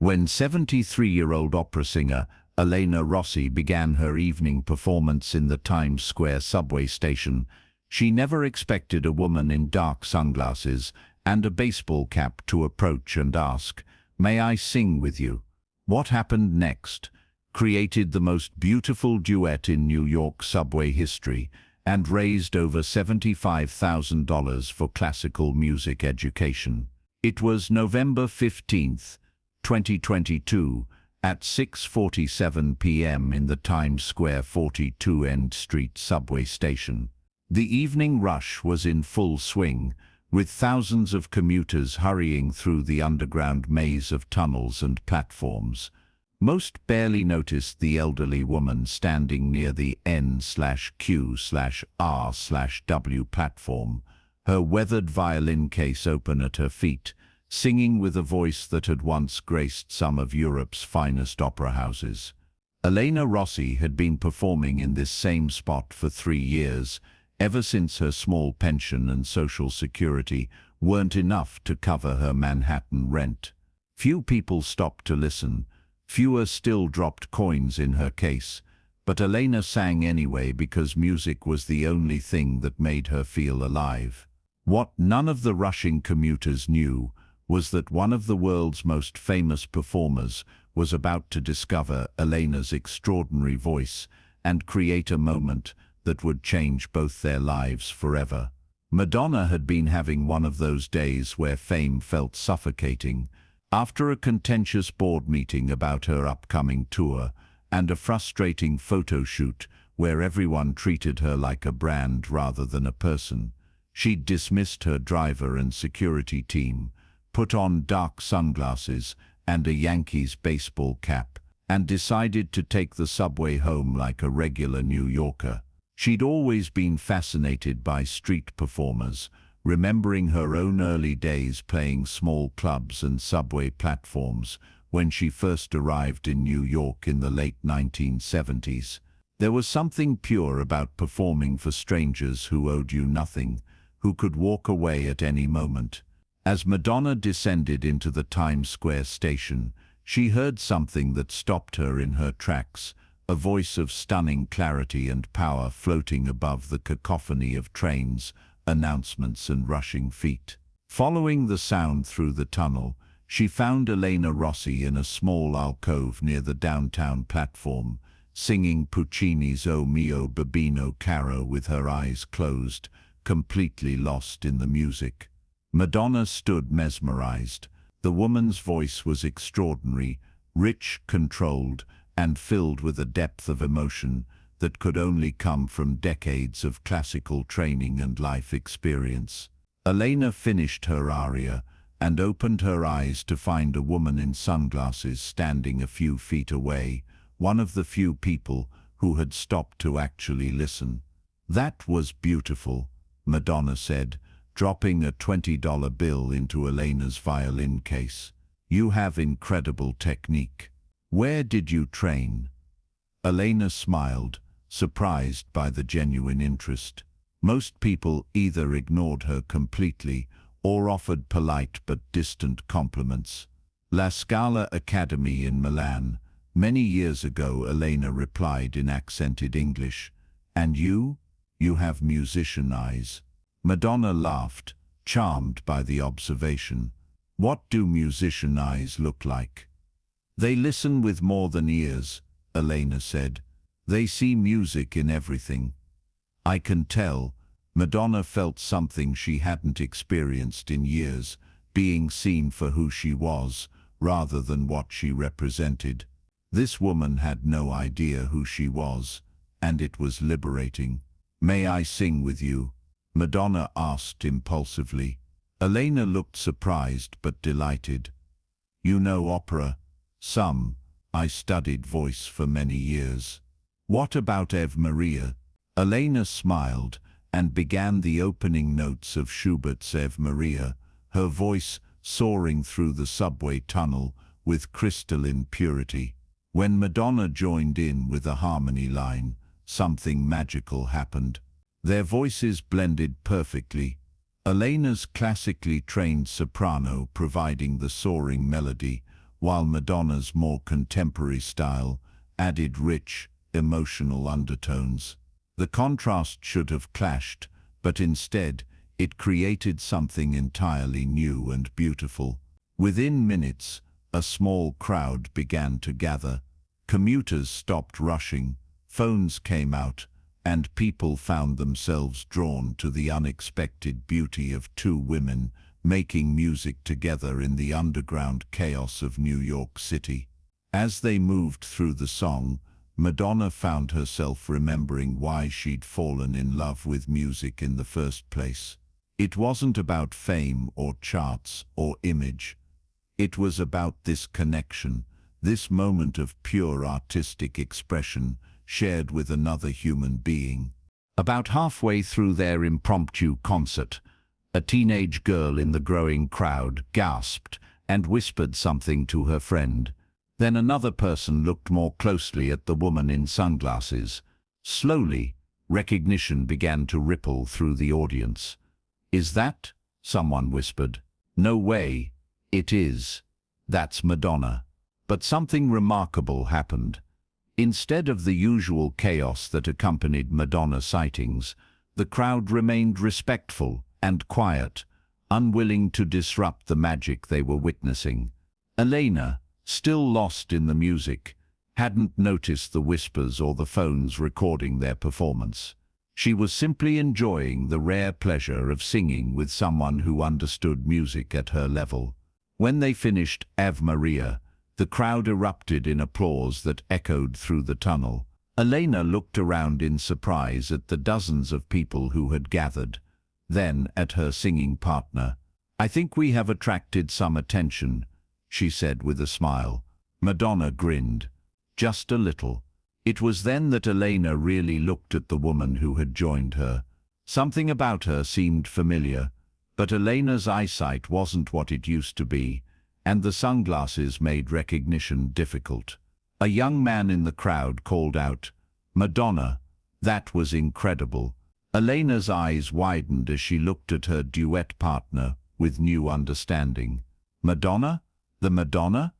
When 73-year-old opera singer Elena Rossi began her evening performance in the Times Square subway station, she never expected a woman in dark sunglasses and a baseball cap to approach and ask, "May I sing with you?" What happened next created the most beautiful duet in New York subway history and raised over $75,000 for classical music education. It was November 15th, 2022, at 6:47 p.m. in the Times Square 42 End Street subway station. The evening rush was in full swing, with thousands of commuters hurrying through the underground maze of tunnels and platforms. Most barely noticed the elderly woman standing near the N/Q/R/W platform, her weathered violin case open at her feet, singing with a voice that had once graced some of Europe's finest opera houses. Elena Rossi had been performing in this same spot for 3 years, ever since her small pension and social security weren't enough to cover her Manhattan rent. Few people stopped to listen, fewer still dropped coins in her case, but Elena sang anyway because music was the only thing that made her feel alive. What none of the rushing commuters knew was that one of the world's most famous performers was about to discover Elena's extraordinary voice and create a moment that would change both their lives forever. Madonna had been having one of those days where fame felt suffocating. After a contentious board meeting about her upcoming tour and a frustrating photo shoot where everyone treated her like a brand rather than a person, she'd dismissed her driver and security team, put on dark sunglasses and a Yankees baseball cap, and decided to take the subway home like a regular New Yorker. She'd always been fascinated by street performers, remembering her own early days playing small clubs and subway platforms when she first arrived in New York in the late 1970s. There was something pure about performing for strangers who owed you nothing, who could walk away at any moment. As Madonna descended into the Times Square station, she heard something that stopped her in her tracks, a voice of stunning clarity and power floating above the cacophony of trains, announcements and rushing feet. Following the sound through the tunnel, she found Elena Rossi in a small alcove near the downtown platform, singing Puccini's O mio babbino caro with her eyes closed, completely lost in the music. Madonna stood mesmerized. The woman's voice was extraordinary, rich, controlled, and filled with a depth of emotion that could only come from decades of classical training and life experience. Elena finished her aria and opened her eyes to find a woman in sunglasses standing a few feet away, one of the few people who had stopped to actually listen. "That was beautiful," Madonna said, dropping a $20 bill into Elena's violin case. "You have incredible technique. Where did you train?" Elena smiled, surprised by the genuine interest. Most people either ignored her completely or offered polite but distant compliments. La Scala Academy in Milan. Many years ago, Elena replied in accented English. "And you? You have musician eyes." Madonna laughed, charmed by the observation. "What do musician eyes look like?" "They listen with more than ears," Elena said. "They see music in everything." "I can tell." Madonna felt something she hadn't experienced in years, being seen for who she was, rather than what she represented. This woman had no idea who she was, and it was liberating. "May I sing with you?" Madonna asked impulsively. Elena looked surprised but delighted. "You know opera?" "Some. I studied voice for many years." "What about Ave Maria?" Elena smiled and began the opening notes of Schubert's Ave Maria, her voice soaring through the subway tunnel with crystalline purity. When Madonna joined in with a harmony line, something magical happened. Their voices blended perfectly, Elena's classically trained soprano providing the soaring melody, while Madonna's more contemporary style added rich, emotional undertones. The contrast should have clashed, but instead, it created something entirely new and beautiful. Within minutes, a small crowd began to gather. Commuters stopped rushing, phones came out, and people found themselves drawn to the unexpected beauty of two women making music together in the underground chaos of New York City. As they moved through the song, Madonna found herself remembering why she'd fallen in love with music in the first place. It wasn't about fame or charts or image. It was about this connection, this moment of pure artistic expression shared with another human being. About halfway through their impromptu concert, a teenage girl in the growing crowd gasped and whispered something to her friend. Then another person looked more closely at the woman in sunglasses. Slowly, recognition began to ripple through the audience. "Is that?" someone whispered. "No way. It is. That's Madonna." But something remarkable happened. Instead of the usual chaos that accompanied Madonna sightings, the crowd remained respectful and quiet, unwilling to disrupt the magic they were witnessing. Elena, still lost in the music, hadn't noticed the whispers or the phones recording their performance. She was simply enjoying the rare pleasure of singing with someone who understood music at her level. When they finished Ave Maria, the crowd erupted in applause that echoed through the tunnel. Elena looked around in surprise at the dozens of people who had gathered, then at her singing partner. "I think we have attracted some attention," she said with a smile. Madonna grinned. "Just a little." It was then that Elena really looked at the woman who had joined her. Something about her seemed familiar, but Elena's eyesight wasn't what it used to be, and the sunglasses made recognition difficult. A young man in the crowd called out, "Madonna, that was incredible." Elena's eyes widened as she looked at her duet partner with new understanding. "Madonna? The Madonna?"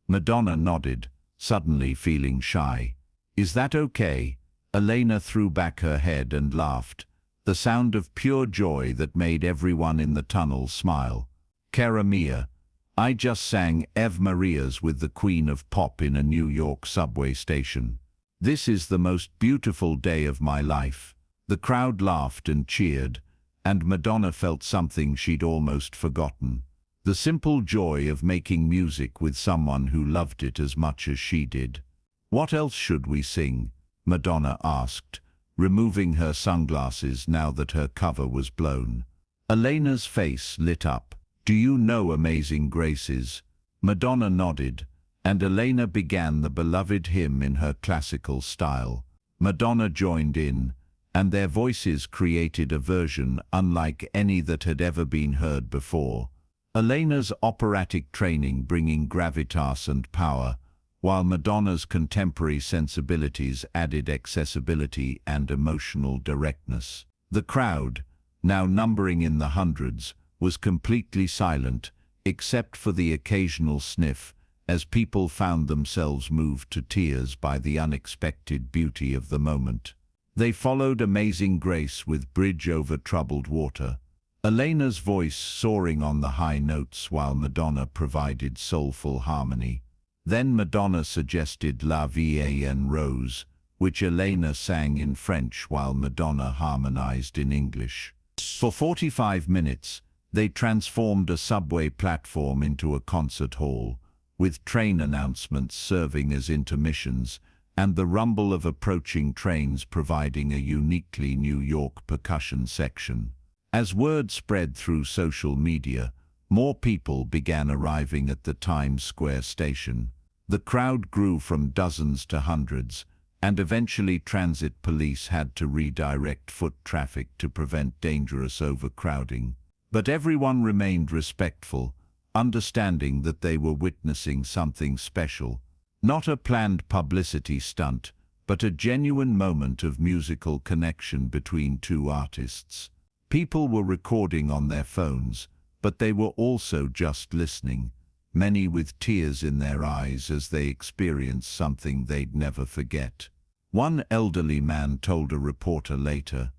Madonna nodded, suddenly feeling shy. "Is that okay?" Elena threw back her head and laughed, the sound of pure joy that made everyone in the tunnel smile. "Cara mia, I just sang Ave Marias with the Queen of Pop in a New York subway station. This is the most beautiful day of my life." The crowd laughed and cheered, and Madonna felt something she'd almost forgotten. The simple joy of making music with someone who loved it as much as she did. "What else should we sing?" Madonna asked, removing her sunglasses now that her cover was blown. Elena's face lit up. "Do you know Amazing Graces?" Madonna nodded, and Elena began the beloved hymn in her classical style. Madonna joined in, and their voices created a version unlike any that had ever been heard before. Elena's operatic training bringing gravitas and power, while Madonna's contemporary sensibilities added accessibility and emotional directness. The crowd, now numbering in the hundreds, was completely silent, except for the occasional sniff, as people found themselves moved to tears by the unexpected beauty of the moment. They followed Amazing Grace with Bridge Over Troubled Water, Elena's voice soaring on the high notes while Madonna provided soulful harmony. Then Madonna suggested La Vie en Rose, which Elena sang in French while Madonna harmonized in English. For 45 minutes, they transformed a subway platform into a concert hall, with train announcements serving as intermissions and the rumble of approaching trains providing a uniquely New York percussion section. As word spread through social media, more people began arriving at the Times Square station. The crowd grew from dozens to hundreds, and eventually transit police had to redirect foot traffic to prevent dangerous overcrowding. But everyone remained respectful, understanding that they were witnessing something special. Not a planned publicity stunt, but a genuine moment of musical connection between two artists. People were recording on their phones, but they were also just listening. many with tears in their eyes as they experienced something they'd never forget. One elderly man told a reporter later,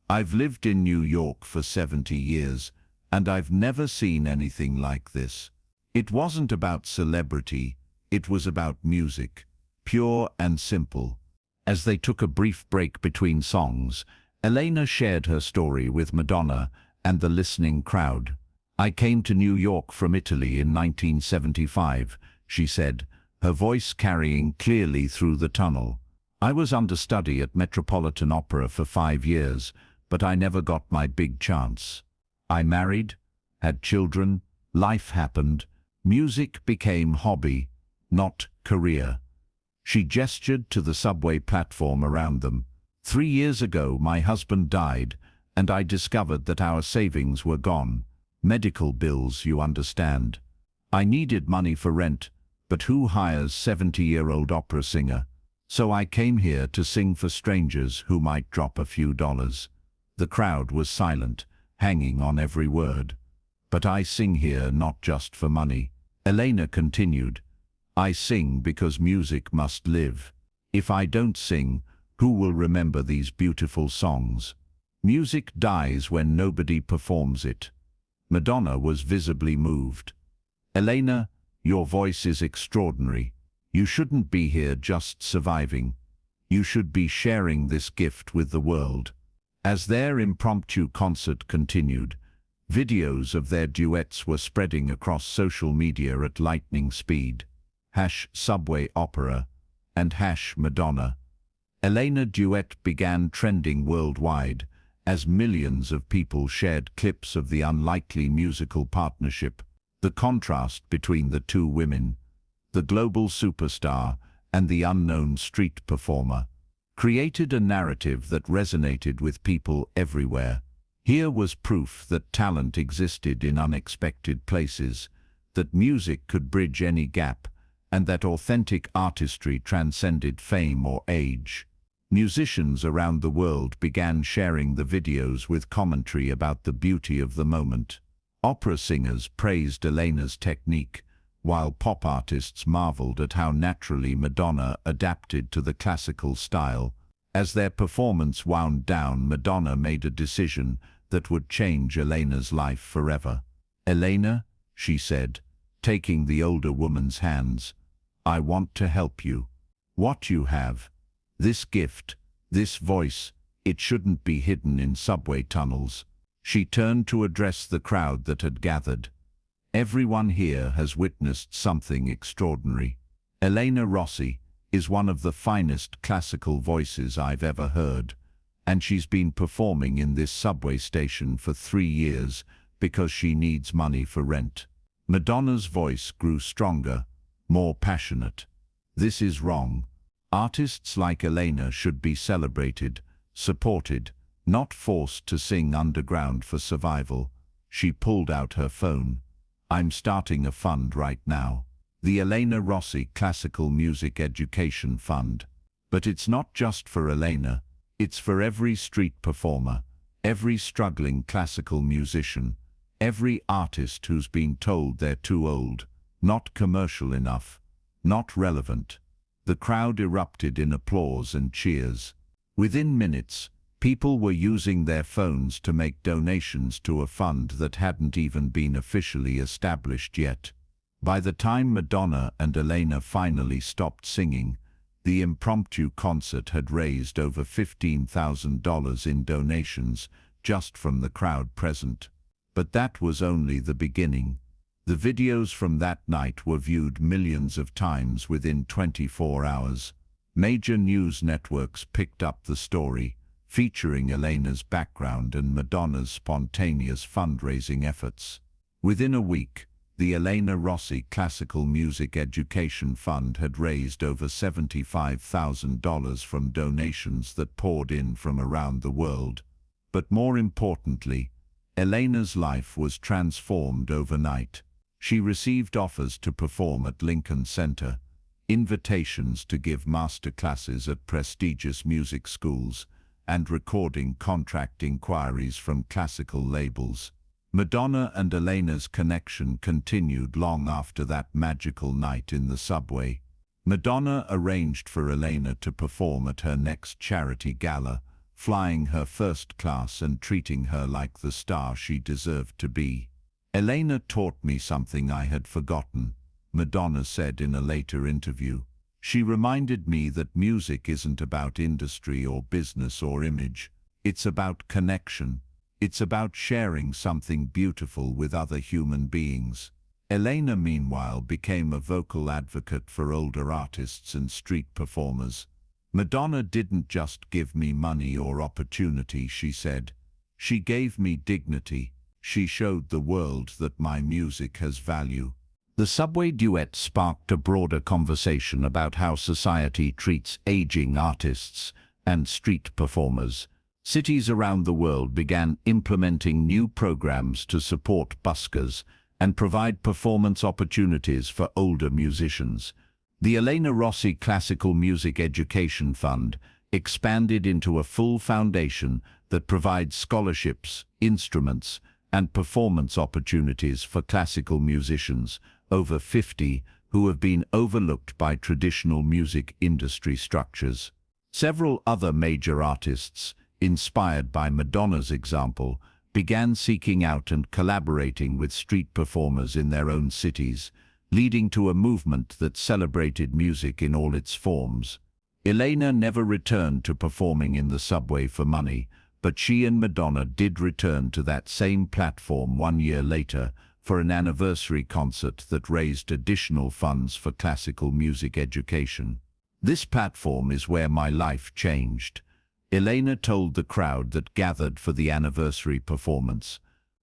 "I've lived in New York for 70 years, and I've never seen anything like this. It wasn't about celebrity, it was about music, pure and simple." As they took a brief break between songs, Elena shared her story with Madonna and the listening crowd. "I came to New York from Italy in 1975, she said, her voice carrying clearly through the tunnel. "I was understudy at Metropolitan Opera for 5 years, but I never got my big chance. I married, had children, life happened. Music became hobby, not career." She gestured to the subway platform around them. "3 years ago, my husband died, and I discovered that our savings were gone. Medical bills, you understand. I needed money for rent, but who hires 70-year-old opera singer? So I came here to sing for strangers who might drop a few dollars." The crowd was silent, hanging on every word. "But I sing here not just for money," Elena continued. "I sing because music must live. If I don't sing, who will remember these beautiful songs? Music dies when nobody performs it." Madonna was visibly moved. "Elena, your voice is extraordinary. You shouldn't be here just surviving. You should be sharing this gift with the world." As their impromptu concert continued, videos of their duets were spreading across social media at lightning speed. #Subway Opera and #Madonna. Elena duet began trending worldwide as millions of people shared clips of the unlikely musical partnership. The contrast between the two women, the global superstar and the unknown street performer, created a narrative that resonated with people everywhere. Here was proof that talent existed in unexpected places, that music could bridge any gap, and that authentic artistry transcended fame or age. Musicians around the world began sharing the videos with commentary about the beauty of the moment. Opera singers praised Elena's technique, while pop artists marveled at how naturally Madonna adapted to the classical style. As their performance wound down, Madonna made a decision that would change Elena's life forever. "Elena," she said, taking the older woman's hands, "I want to help you. What you have, this gift, this voice, it shouldn't be hidden in subway tunnels." She turned to address the crowd that had gathered. "Everyone here has witnessed something extraordinary. Elena Rossi is one of the finest classical voices I've ever heard, and she's been performing in this subway station for 3 years because she needs money for rent." Madonna's voice grew stronger, more passionate. "This is wrong. Artists like Elena should be celebrated, supported, not forced to sing underground for survival." She pulled out her phone. "I'm starting a fund right now. The Elena Rossi Classical Music Education Fund. But it's not just for Elena, it's for every street performer, every struggling classical musician, every artist who's been told they're too old, not commercial enough, not relevant." The crowd erupted in applause and cheers. Within minutes, people were using their phones to make donations to a fund that hadn't even been officially established yet. By the time Madonna and Elena finally stopped singing, the impromptu concert had raised over $15,000 in donations just from the crowd present. But that was only the beginning. The videos from that night were viewed millions of times within 24 hours. Major news networks picked up the story, featuring Elena's background and Madonna's spontaneous fundraising efforts. Within a week, the Elena Rossi Classical Music Education Fund had raised over $75,000 from donations that poured in from around the world. But more importantly, Elena's life was transformed overnight. She received offers to perform at Lincoln Center, invitations to give master classes at prestigious music schools, and recording contract inquiries from classical labels. Madonna and Elena's connection continued long after that magical night in the subway. Madonna arranged for Elena to perform at her next charity gala, flying her first class and treating her like the star she deserved to be. "Elena taught me something I had forgotten," Madonna said in a later interview. "She reminded me that music isn't about industry or business or image. It's about connection. It's about sharing something beautiful with other human beings." Elena, meanwhile, became a vocal advocate for older artists and street performers. "Madonna didn't just give me money or opportunity," she said. "She gave me dignity. She showed the world that my music has value." The subway duet sparked a broader conversation about how society treats aging artists and street performers. Cities around the world began implementing new programs to support buskers and provide performance opportunities for older musicians. The Elena Rossi Classical Music Education Fund expanded into a full foundation that provides scholarships, instruments, and performance opportunities for classical musicians over 50 who have been overlooked by traditional music industry structures. Several other major artists, inspired by Madonna's example, began seeking out and collaborating with street performers in their own cities, leading to a movement that celebrated music in all its forms. Elena never returned to performing in the subway for money, but she and Madonna did return to that same platform 1 year later for an anniversary concert that raised additional funds for classical music education. "This platform is where my life changed," Elena told the crowd that gathered for the anniversary performance.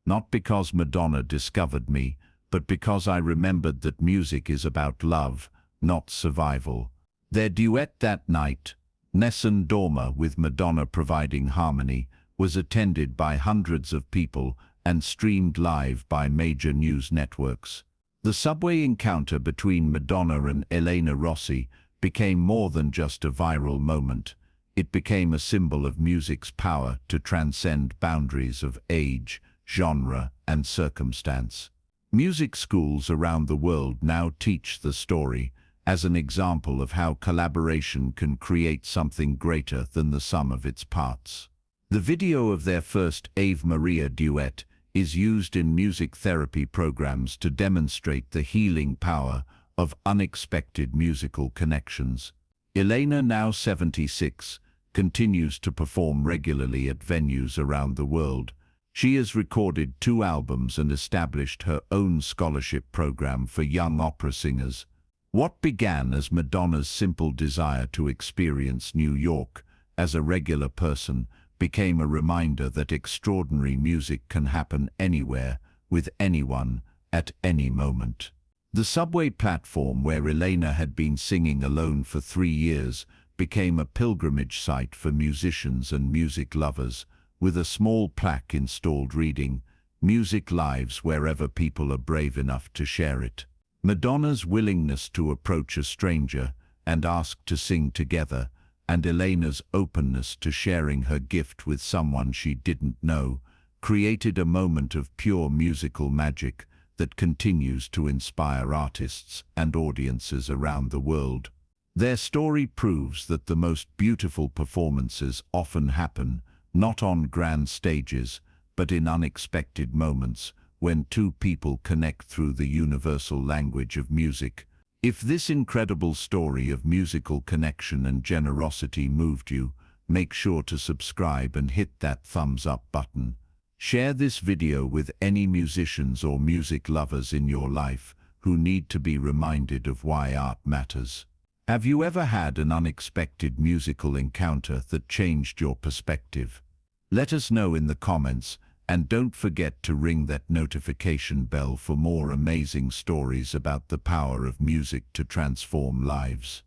"Not because Madonna discovered me, but because I remembered that music is about love, not survival." Their duet that night, Nessun Dorma with Madonna providing harmony, was attended by hundreds of people and streamed live by major news networks. The subway encounter between Madonna and Elena Rossi became more than just a viral moment. It became a symbol of music's power to transcend boundaries of age, genre, and circumstance. Music schools around the world now teach the story as an example of how collaboration can create something greater than the sum of its parts. The video of their first Ave Maria duet is used in music therapy programs to demonstrate the healing power of unexpected musical connections. Elena, now 76, continues to perform regularly at venues around the world. She has recorded 2 albums and established her own scholarship program for young opera singers. What began as Madonna's simple desire to experience New York as a regular person became a reminder that extraordinary music can happen anywhere, with anyone, at any moment. The subway platform where Elena had been singing alone for 3 years became a pilgrimage site for musicians and music lovers, with a small plaque installed reading, "Music lives wherever people are brave enough to share it." Madonna's willingness to approach a stranger and ask to sing together, and Elena's openness to sharing her gift with someone she didn't know, created a moment of pure musical magic that continues to inspire artists and audiences around the world. Their story proves that the most beautiful performances often happen not on grand stages, but in unexpected moments when 2 people connect through the universal language of music. If this incredible story of musical connection and generosity moved you, make sure to subscribe and hit that thumbs up button. Share this video with any musicians or music lovers in your life who need to be reminded of why art matters. Have you ever had an unexpected musical encounter that changed your perspective? Let us know in the comments, and don't forget to ring that notification bell for more amazing stories about the power of music to transform lives.